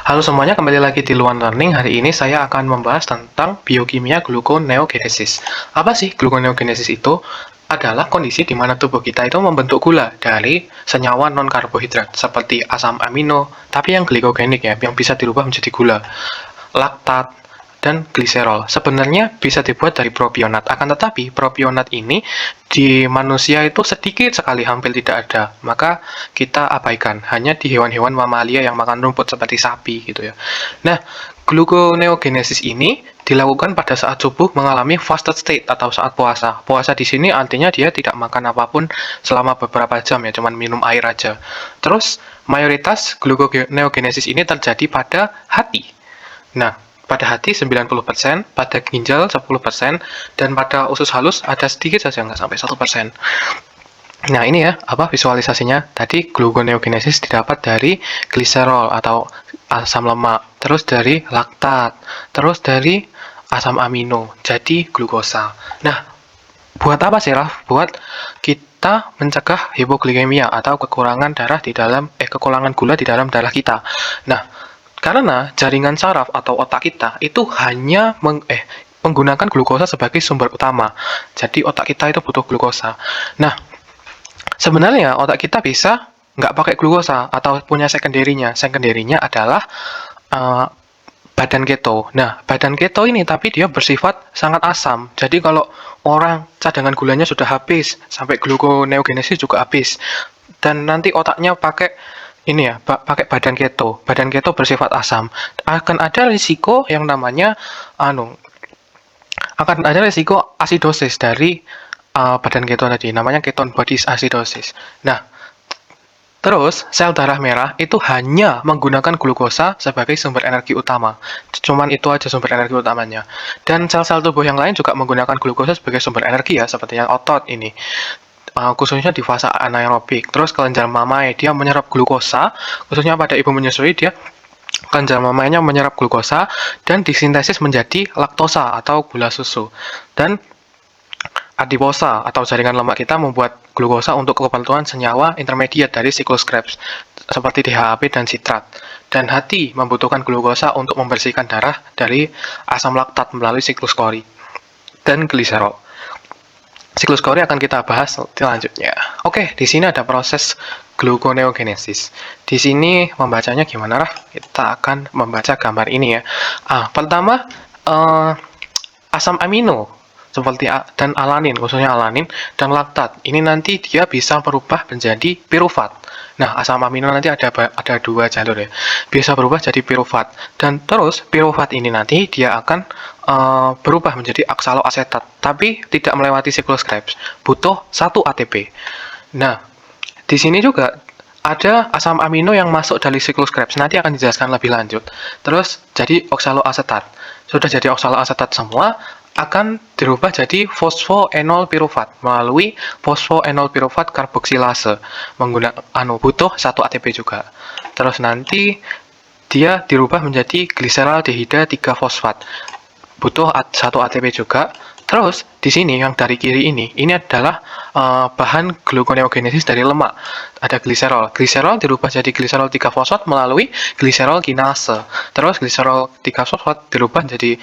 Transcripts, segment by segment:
Halo semuanya, kembali lagi di Luan Learning. Hari ini saya akan membahas tentang biokimia gluconeogenesis. Apa sih gluconeogenesis itu? Adalah kondisi di mana tubuh kita itu membentuk gula dari senyawa non-karbohidrat seperti asam amino, tapi yang glikogenik ya, yang bisa dirubah menjadi gula, laktat, dan gliserol. Sebenarnya bisa dibuat dari propionat, akan tetapi propionat ini di manusia itu sedikit sekali, hampir tidak ada. Maka kita abaikan, hanya di hewan-hewan mamalia yang makan rumput seperti sapi gitu ya. Nah, gluconeogenesis ini dilakukan pada saat tubuh mengalami fasted state atau saat puasa. Puasa di sini artinya dia tidak makan apapun selama beberapa jam ya, cuman minum air aja. Terus mayoritas gluconeogenesis ini terjadi pada hati. Nah, pada hati 90%, pada ginjal 10%, dan pada usus halus ada sedikit saja, nggak sampai 1%. Nah, ini ya, visualisasinya. Tadi gluconeogenesis didapat dari gliserol atau asam lemak, terus dari laktat, terus dari asam amino, jadi glukosa. Nah, buat apa sih, Raf? Buat kita mencegah hipoglikemia atau kekurangan gula di dalam darah kita. Nah, karena jaringan saraf atau otak kita itu hanya menggunakan glukosa sebagai sumber utama. Jadi otak kita itu butuh glukosa. Nah, sebenarnya otak kita bisa nggak pakai glukosa atau punya secondary-nya. Secondary-nya adalah uh, badan keto. Nah, badan keto ini tapi dia bersifat sangat asam. Jadi kalau orang cadangan gulanya sudah habis, sampai gluconeogenesis juga habis. Dan nanti otaknya pakai ini ya, pakai badan keto. Badan keto bersifat asam. Akan ada risiko yang namanya akan ada risiko asidosis dari badan keto tadi, namanya ketone body acidosis. Nah, terus, sel darah merah itu hanya menggunakan glukosa sebagai sumber energi utama. Cuman itu aja sumber energi utamanya. Dan sel-sel tubuh yang lain juga menggunakan glukosa sebagai sumber energi ya, seperti yang otot ini. Khususnya di fase anaerobik. Terus kelenjar mamae dia menyerap glukosa, khususnya pada ibu menyusui dia kelenjar mamainya menyerap glukosa dan disintesis menjadi laktosa atau gula susu. Dan adiposa atau jaringan lemak kita membuat glukosa untuk kebutuhan senyawa intermediate dari siklus Krebs seperti DHAP dan sitrat. Dan hati membutuhkan glukosa untuk membersihkan darah dari asam laktat melalui siklus Cori dan gliserol. Siklus Cori akan kita bahas selanjutnya. Oke, di sini ada proses gluconeogenesis. Di sini membacanya gimana, Raf? Kita akan membaca gambar ini ya. Pertama, asam amino seperti dan alanin, khususnya alanin dan laktat. Ini nanti dia bisa berubah menjadi piruvat. Nah, asam amino nanti ada dua jalur ya. Bisa berubah jadi piruvat. Dan terus piruvat ini nanti dia akan berubah menjadi oksaloasetat, tapi tidak melewati siklus Krebs. Butuh 1 ATP. Nah, di sini juga ada asam amino yang masuk dari siklus Krebs. Nanti akan dijelaskan lebih lanjut. Terus jadi oksaloasetat. Sudah jadi oksaloasetat semua, akan dirubah jadi fosfoenol piruvat melalui fosfoenol piruvat karboksilase butuh 1 ATP juga. Terus nanti dia dirubah menjadi gliseraldehida 3 fosfat, butuh 1 ATP juga. Terus di sini yang dari kiri ini adalah bahan gluconeogenesis dari lemak. Ada gliserol. Gliserol dirubah jadi gliserol 3 fosfat melalui gliserol kinase. Terus gliserol 3 fosfat dirubah jadi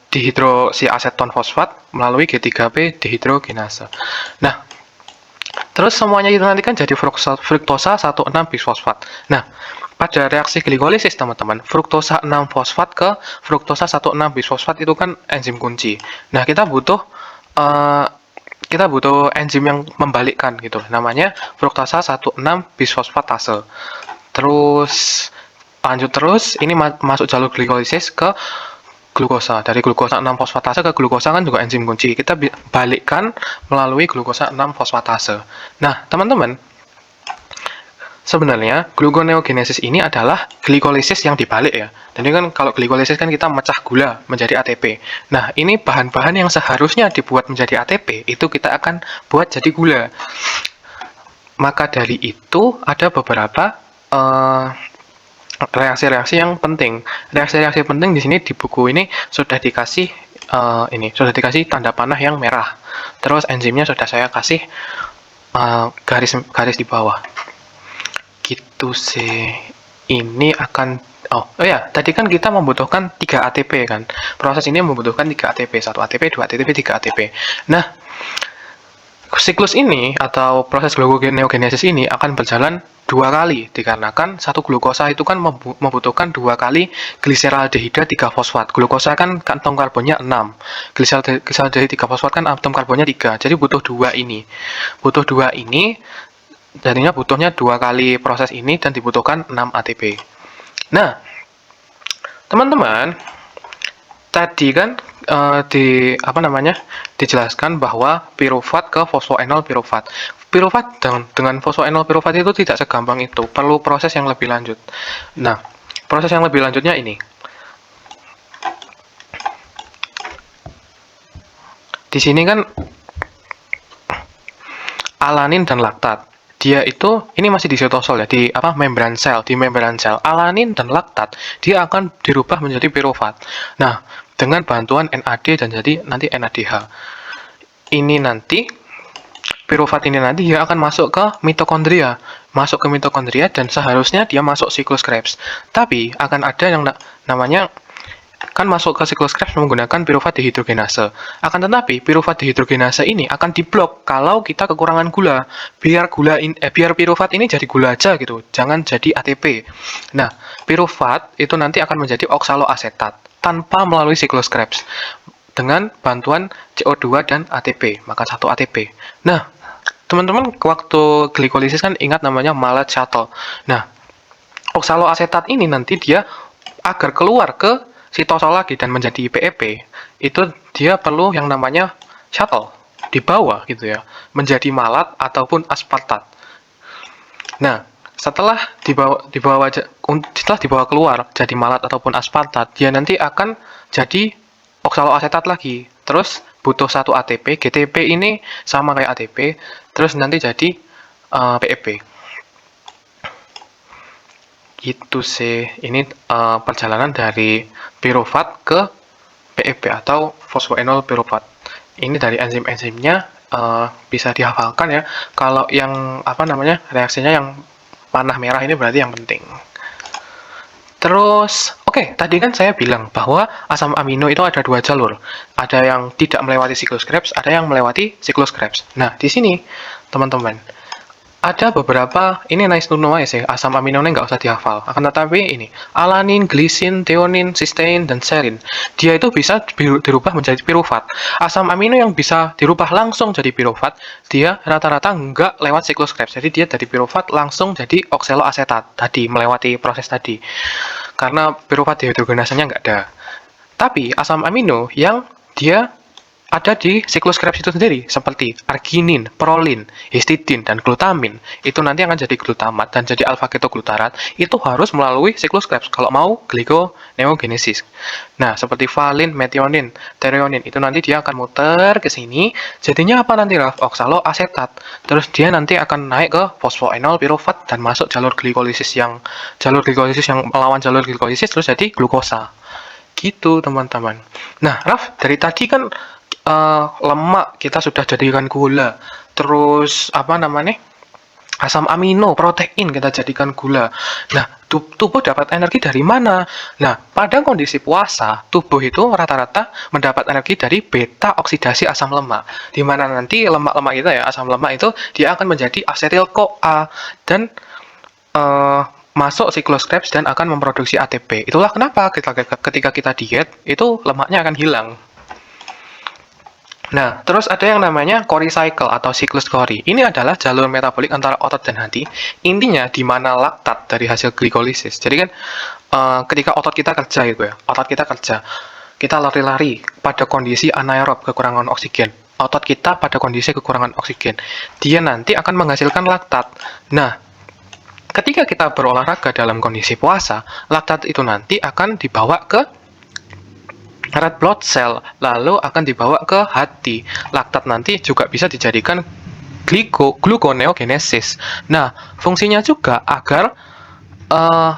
dihidroksiaseton fosfat melalui G3P dehidrogenase. Nah, terus semuanya itu nanti kan jadi fruktosa 1,6 bisfosfat. Nah, pada reaksi glikolisis teman-teman, fruktosa 6 fosfat ke fruktosa 1,6 bisfosfat itu kan enzim kunci. Nah, kita butuh enzim yang membalikkan gitu. Namanya fruktosa 1,6 bisfosfatase. Terus lanjut terus, ini masuk jalur glikolisis ke glukosa. Dari glukosa 6 fosfatase ke glukosa kan juga enzim kunci. Kita balikkan melalui glukosa 6 fosfatase. Nah, teman-teman, sebenarnya gluconeogenesis ini adalah glikolisis yang dibalik ya. Jadi kan kalau glikolisis kan kita mecah gula menjadi ATP. Nah, ini bahan-bahan yang seharusnya dibuat menjadi ATP, itu kita akan buat jadi gula. Maka dari itu ada beberapa reaksi-reaksi yang penting. Reaksi-reaksi penting di sini di buku ini sudah dikasih tanda panah yang merah. Terus enzimnya sudah saya kasih garis di bawah. Gitu sih. Ini akan Oh ya, tadi kan kita membutuhkan 3 ATP kan. Proses ini membutuhkan 3 ATP, 1 ATP, 2 ATP, 3 ATP. Nah, siklus ini atau proses gluconeogenesis ini akan berjalan 2 kali dikarenakan satu glukosa itu kan membutuhkan 2 kali gliseraldehida 3 fosfat. Glukosa kan atom karbonnya 6. Gliseraldehida 3 fosfat kan atom karbonnya 3. Jadi butuh 2 ini. Butuh 2 ini jadinya butuhnya 2 kali proses ini dan dibutuhkan 6 ATP. Nah, teman-teman, tadi kan dijelaskan bahwa piruvat ke fosfoenol piruvat. Piruvat dengan fosfoenol piruvat itu tidak segampang itu, perlu proses yang lebih lanjut. Nah, proses yang lebih lanjutnya ini. Di sini kan alanin dan laktat. Dia itu, ini masih di sitosol ya, di membran sel, di membran sel. Alanin dan laktat, dia akan dirubah menjadi piruvat. Nah, dengan bantuan NAD dan jadi nanti NADH. Ini nanti, piruvat ini nanti dia akan masuk ke mitokondria. Masuk ke mitokondria dan seharusnya dia masuk siklus Krebs. Tapi akan ada yang namanya kan masuk ke siklus Krebs menggunakan piruvat dehidrogenase. Akan tetapi piruvat dehidrogenase ini akan diblok kalau kita kekurangan gula. Biar piruvat ini jadi gula aja gitu, jangan jadi ATP. Nah, piruvat itu nanti akan menjadi oksaloasetat tanpa melalui siklus Krebs dengan bantuan CO2 dan ATP, maka 1 ATP. Nah, teman-teman waktu glikolisis kan ingat namanya Maillard shuttle. Nah, oksaloasetat ini nanti dia agar keluar ke sitosol lagi dan menjadi PEP, itu dia perlu yang namanya shuttle di bawah gitu ya, menjadi malat ataupun aspartat. Nah, setelah dibawa keluar jadi malat ataupun aspartat, dia nanti akan jadi oksaloasetat lagi. Terus butuh 1 ATP, GTP ini sama kayak ATP, terus nanti jadi PEP. Gitu sih, ini perjalanan dari piruvat ke PEP atau fosfoenol piruvat. Ini dari enzim-enzimnya bisa dihafalkan ya. Kalau yang reaksinya yang panah merah ini berarti yang penting. Terus, oke, tadi kan saya bilang bahwa asam amino itu ada 2 jalur. Ada yang tidak melewati siklus Krebs, ada yang melewati siklus Krebs. Nah, di sini, teman-teman, ada beberapa, ini nice to know aja sih, asam aminonya nggak usah dihafal. Akan tetapi ini, alanin, glisin, thionin, cysteine, dan serin. Dia itu bisa dirubah menjadi piruvat. Asam amino yang bisa dirubah langsung jadi piruvat, dia rata-rata nggak lewat siklus Krebs. Jadi dia dari piruvat langsung jadi oksaloasetat, tadi, melewati proses tadi. Karena piruvat dihidrogenasanya nggak ada. Tapi asam amino yang dia ada di siklus Krebs itu sendiri, seperti arginin, prolin, histidin, dan glutamin. Itu nanti akan jadi glutamat dan jadi alfa-ketoglutarat. Itu harus melalui siklus Krebs kalau mau gluconeogenesis. Nah, seperti valin, metionin, threonin, itu nanti dia akan muter ke sini. Jadinya apa nanti, Raf? Oksaloasetat. Terus dia nanti akan naik ke fosfoenol piruvat dan masuk jalur glikolisis yang melawan jalur glikolisis terus jadi glukosa. Gitu, teman-teman. Nah, Raf, dari tadi kan lemak kita sudah jadikan gula, terus asam amino, protein kita jadikan gula. Nah, tubuh dapat energi dari mana? Nah, pada kondisi puasa, tubuh itu rata-rata mendapat energi dari beta oksidasi asam lemak, di mana nanti lemak-lemak kita ya, asam lemak itu dia akan menjadi asetil-CoA dan masuk siklus Krebs dan akan memproduksi ATP. Itulah kenapa ketika kita diet, itu lemaknya akan hilang. Nah, terus ada yang namanya Cori cycle atau siklus Cori. Ini adalah jalur metabolik antara otot dan hati. Intinya di mana laktat dari hasil glikolisis. Jadi kan ketika otot kita kerja gitu ya, otot kita kerja, kita lari-lari pada kondisi anaerob, kekurangan oksigen. Otot kita pada kondisi kekurangan oksigen. Dia nanti akan menghasilkan laktat. Nah, ketika kita berolahraga dalam kondisi puasa, laktat itu nanti akan dibawa ke red blood cell, lalu akan dibawa ke hati. Laktat nanti juga bisa dijadikan gluconeogenesis. Nah, fungsinya juga agar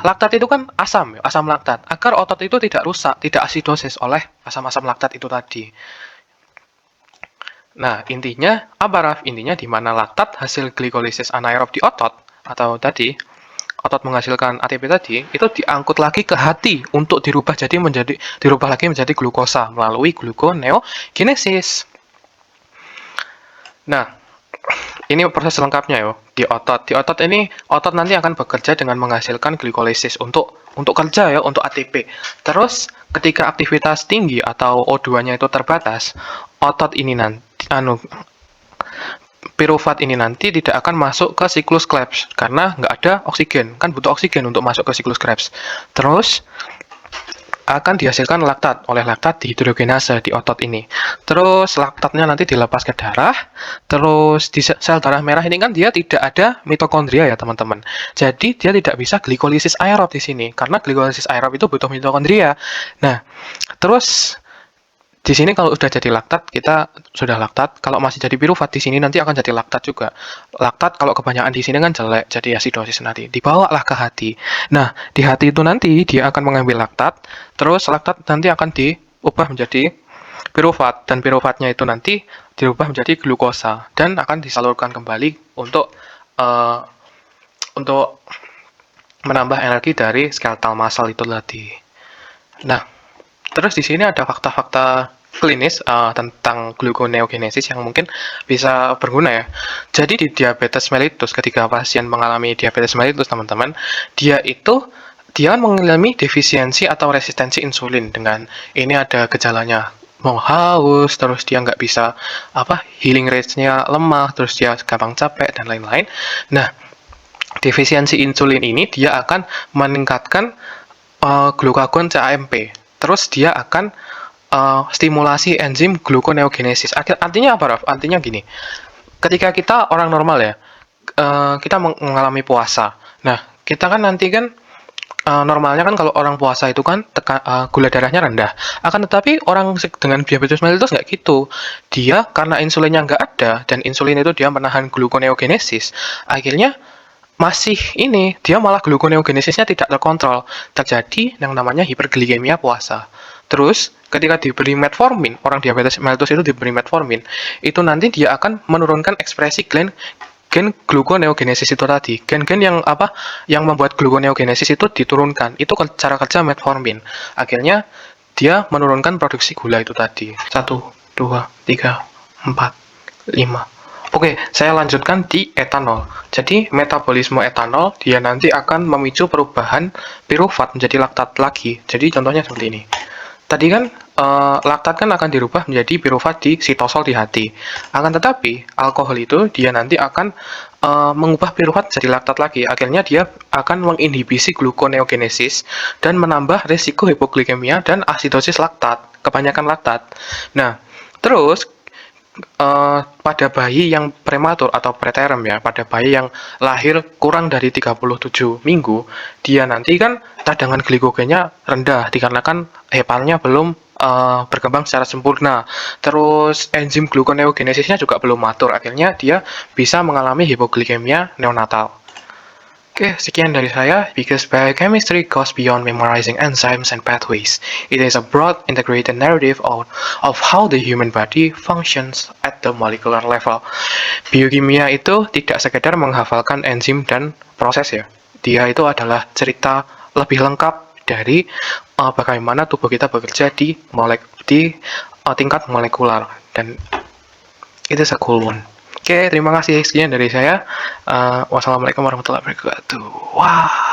laktat itu kan asam laktat, agar otot itu tidak rusak, tidak asidosis oleh asam-asam laktat itu tadi. Nah, intinya apa, Raf? Intinya di mana laktat hasil glikolisis anaerob di otot, atau tadi otot menghasilkan ATP tadi, itu diangkut lagi ke hati untuk dirubah lagi menjadi glukosa melalui gluconeogenesis. Nah, ini proses lengkapnya ya di otot. Di otot ini otot nanti akan bekerja dengan menghasilkan glikolisis untuk kerja ya, untuk ATP. Terus ketika aktivitas tinggi atau O2-nya itu terbatas, otot ini nanti pirufat ini nanti tidak akan masuk ke siklus Krebs karena nggak ada oksigen. Kan butuh oksigen untuk masuk ke siklus Krebs. Terus akan dihasilkan laktat oleh laktat dihidrogenase di otot ini. Terus laktatnya nanti dilepas ke darah. Terus di sel darah merah ini kan dia tidak ada mitokondria ya teman-teman. Jadi dia tidak bisa glikolisis aerob di sini karena glikolisis aerob itu butuh mitokondria. Nah, terus di sini kalau udah jadi laktat, kita sudah laktat. Kalau masih jadi pirufat, di sini nanti akan jadi laktat juga. Laktat kalau kebanyakan di sini kan jelek, jadi asidosis nanti. Dibawalah ke hati. Nah, di hati itu nanti dia akan mengambil laktat, terus laktat nanti akan diubah menjadi pirufat, dan pirufatnya itu nanti dirubah menjadi glukosa, dan akan disalurkan kembali untuk menambah energi dari skeletal muscle itu tadi. Nah, terus di sini ada fakta-fakta klinis tentang gluconeogenesis yang mungkin bisa berguna ya. Jadi di diabetes mellitus, ketika pasien mengalami diabetes mellitus teman-teman, dia mengalami defisiensi atau resistensi insulin. Dengan ini ada gejalanya mau haus, terus dia nggak bisa healing rate-nya lemah, terus dia gampang capek dan lain-lain. Nah, defisiensi insulin ini dia akan meningkatkan glukagon CAMP. Terus dia akan stimulasi enzim gluconeogenesis. Artinya apa, Raf? Artinya gini, ketika kita orang normal ya, kita mengalami puasa. Nah, kita kan nanti kan normalnya kan kalau orang puasa itu kan gula darahnya rendah. Akan tetapi orang dengan diabetes mellitus nggak gitu. Dia karena insulinnya nggak ada, dan insulin itu dia menahan gluconeogenesis, akhirnya dia malah gluconeogenesisnya tidak terkontrol, terjadi yang namanya hiperglikemia puasa. Terus ketika diberi metformin, orang diabetes mellitus itu diberi metformin, itu nanti dia akan menurunkan ekspresi gen gluconeogenesis itu tadi. Gen-gen yang membuat gluconeogenesis itu diturunkan. Itu cara kerja metformin. Akhirnya dia menurunkan produksi gula itu tadi. 1, 2, 3, 4, 5. Oke, saya lanjutkan di etanol. Jadi, metabolisme etanol, dia nanti akan memicu perubahan pirufat menjadi laktat lagi. Jadi, contohnya seperti ini. Tadi kan, laktat kan akan dirubah menjadi pirufat di sitosol di hati. Akan tetapi, alkohol itu dia nanti akan mengubah pirufat jadi laktat lagi. Akhirnya dia akan menginhibisi gluconeogenesis dan menambah risiko hipoglikemia dan asidosis laktat, kebanyakan laktat. Nah, terus pada bayi yang prematur atau preterm ya, pada bayi yang lahir kurang dari 37 minggu, dia nanti kan cadangan glikogennya rendah dikarenakan hepalnya belum berkembang secara sempurna. Terus enzim gluconeogenesisnya juga belum matur, akhirnya dia bisa mengalami hipoglikemia neonatal. Oke, sekian dari saya. Because biochemistry goes beyond memorizing enzymes and pathways. It is a broad, integrated narrative of how the human body functions at the molecular level. Biokimia itu tidak sekedar menghafalkan enzim dan proses ya. Dia itu adalah cerita lebih lengkap dari bagaimana tubuh kita bekerja di tingkat molekular. Dan it is a cool one. Oke, terima kasih. Sekian dari saya. Wassalamualaikum warahmatullahi wabarakatuh. Wah.